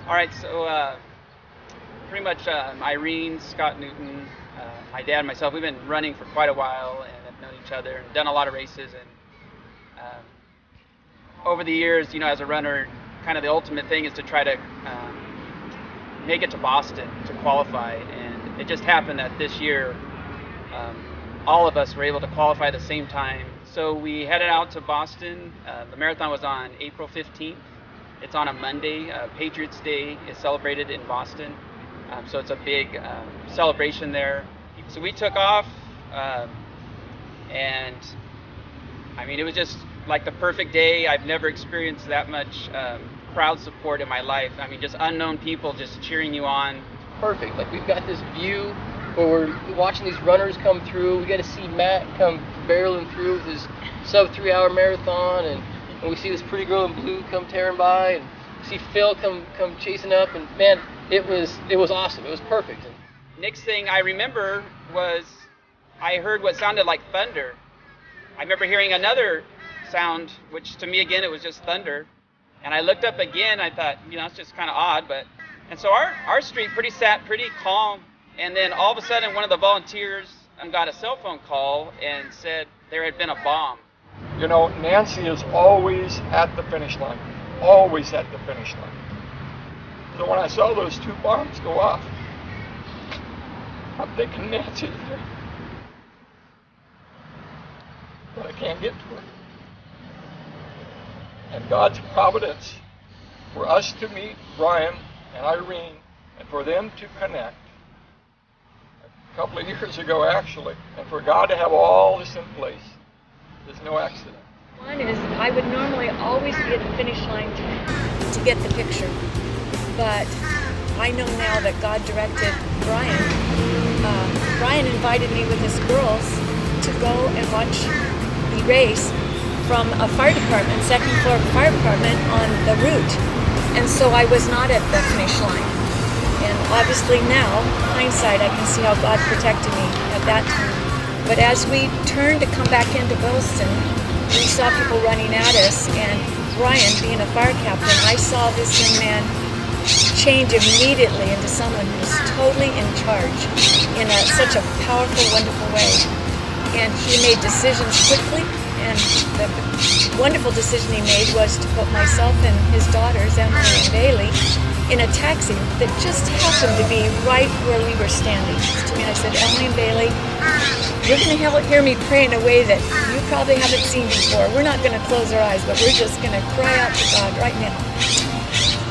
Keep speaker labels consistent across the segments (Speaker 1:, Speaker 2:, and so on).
Speaker 1: All right, so pretty much Irene, Scott Newton, my dad, and myself, we've been running for quite a while and have known each other and done a lot of races. And over the years, as a runner, kind of the ultimate thing is to try to make it to Boston to qualify. And it just happened that this year, all of us were able to qualify at the same time. So we headed out to Boston. The marathon was on April 15th. It's on a Monday. Patriots Day is celebrated in Boston. So it's a big celebration there. So we took off, and I mean, it was just like the perfect day. I've never experienced that much crowd support in my life. I mean, just unknown people just cheering you on.
Speaker 2: Perfect. Like, we've got this view where we're watching these runners come through. We got to see Matt come barreling through with his sub 3 hour marathon, and we see this pretty girl in blue come tearing by, and we see Phil come chasing up, and man, it was awesome. It was perfect.
Speaker 1: Next thing I remember was I heard what sounded like thunder. I remember hearing another sound, which to me again it was just thunder, and I looked up again. I thought, it's just kind of odd, and so our street sat pretty calm, and then all of a sudden one of the volunteers got a cell phone call and said there had been a bomb.
Speaker 3: Nancy is always at the finish line, always at the finish line. So when I saw those 2 bombs go off, I'm thinking Nancy's there, but I can't get to her. And God's providence for us to meet Brian and Irene and for them to connect a couple of years ago actually, and for God to have all this in place. There's no accident.
Speaker 4: One is I would normally always be at the finish line to get the picture, but I know now that God directed Brian. Brian invited me with his girls to go and watch the race from a fire department, second floor fire department on the route, and so I was not at the finish line. And obviously now, hindsight, I can see how God protected me at that time. But as we turned to come back into Williston, we saw people running at us, and Brian, being a fire captain, I saw this young man change immediately into someone who's totally in charge in such a powerful, wonderful way. And he made decisions quickly, and the wonderful decision he made was to put myself and his daughters, Emily and Bailey, in a taxi that just happened to be right where we were standing. To me, I said, Emily and Bailey, you're going to hear me pray in a way that you probably haven't seen before. We're not going to close our eyes, but we're just going to cry out to God right now.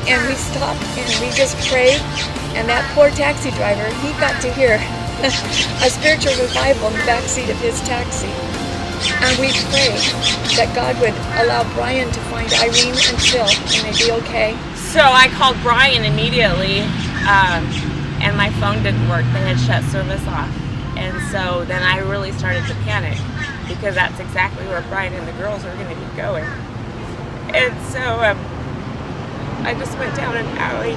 Speaker 4: And we stopped and we just prayed, and that poor taxi driver, he got to hear a spiritual revival in the backseat of his taxi. And we prayed that God would allow Brian to find Irene and Phil, and they'd be okay.
Speaker 5: So I called Brian immediately, and my phone didn't work. They had shut service off. And so then I really started to panic, because that's exactly where Brian and the girls were going to be going. And so I just went down an alley,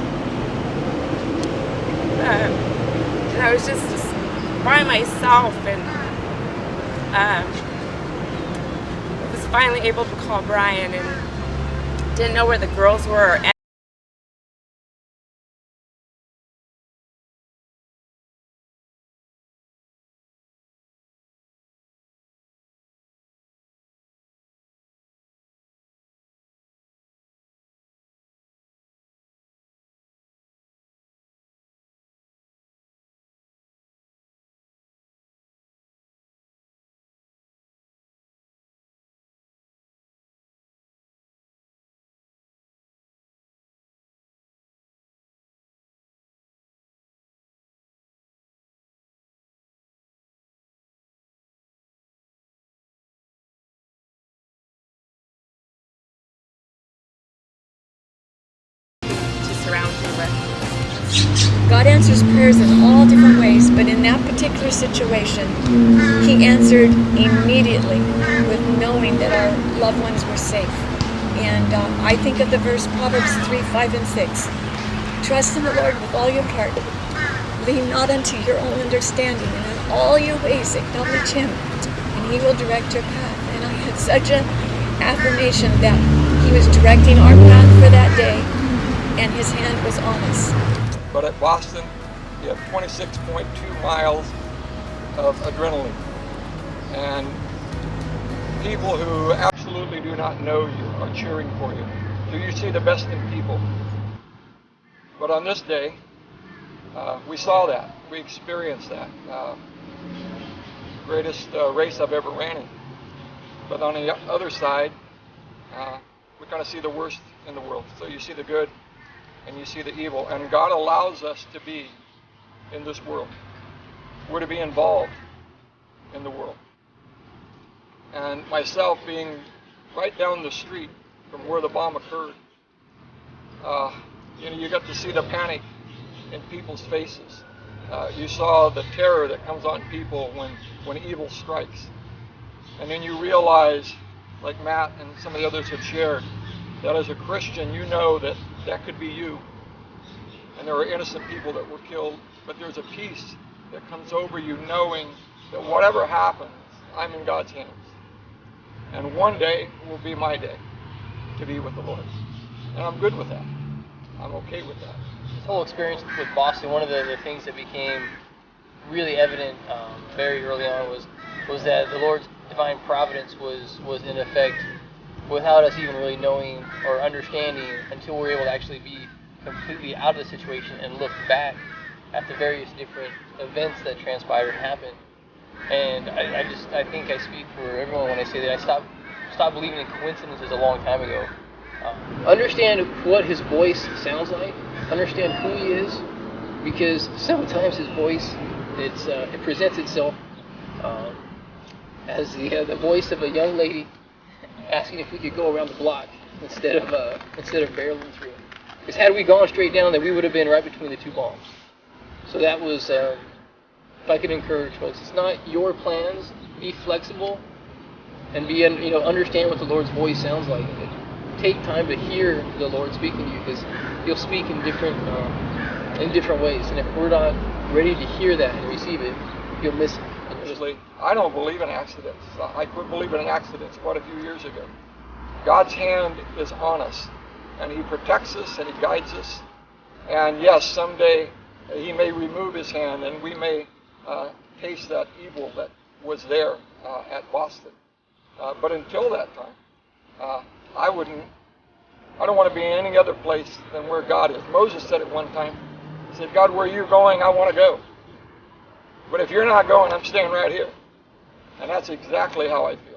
Speaker 5: and I was just by myself, and I was finally able to call Brian, and didn't know where the girls were. Surround you with.
Speaker 4: God answers prayers in all different ways, but in that particular situation, He answered immediately with knowing that our loved ones were safe. And I think of the verse Proverbs 3, 5, and 6. Trust in the Lord with all your heart. Lean not unto your own understanding, and in all your ways acknowledge Him, and He will direct your path. And I had such an affirmation that He was directing our path for that day. and his hand was on us.
Speaker 3: But at Boston, you have 26.2 miles of adrenaline. And people who absolutely do not know you are cheering for you. So you see the best in people. But on this day, we saw that. We experienced that. Greatest race I've ever ran in. But on the other side, we kind of see the worst in the world. So you see the good and you see the evil. And God allows us to be in this world. We're to be involved in the world. And myself being right down the street from where the bomb occurred, you got to see the panic in people's faces. You saw the terror that comes on people when evil strikes. And then you realize, like Matt and some of the others have shared, that as a Christian you know that that could be you. And there are innocent people that were killed, but there's a peace that comes over you knowing that whatever happens, I'm in God's hands. And one day will be my day to be with the Lord. And I'm good with that. I'm okay with that.
Speaker 2: This whole experience with Boston, one of the things that became really evident very early on was that the Lord's divine providence was in effect without us even really knowing or understanding until we were able to actually be completely out of the situation and look back at the various different events that transpired and happened. And I think I speak for everyone when I say that I stopped believing in coincidences a long time ago. Understand what his voice sounds like. Understand who he is, because sometimes his voice it presents itself as the voice of a young lady asking if we could go around the block instead of barreling through. Because had we gone straight down, then we would have been right between the two bombs. So that was, if I could encourage folks, it's not your plans. Be flexible and understand what the Lord's voice sounds like. Take time to hear the Lord speaking to you, because He'll speak in different ways. And if we're not ready to hear that and receive it, you'll miss it.
Speaker 3: I don't believe in accidents. I quit believing in accidents quite a few years ago. God's hand is on us, and He protects us and He guides us. And yes, someday He may remove His hand, and we may taste that evil that was there at Boston. But until that time, I don't want to be in any other place than where God is. Moses said at one time, he said, God, where you're going, I want to go. But if you're not going, I'm staying right here. And that's exactly how I feel.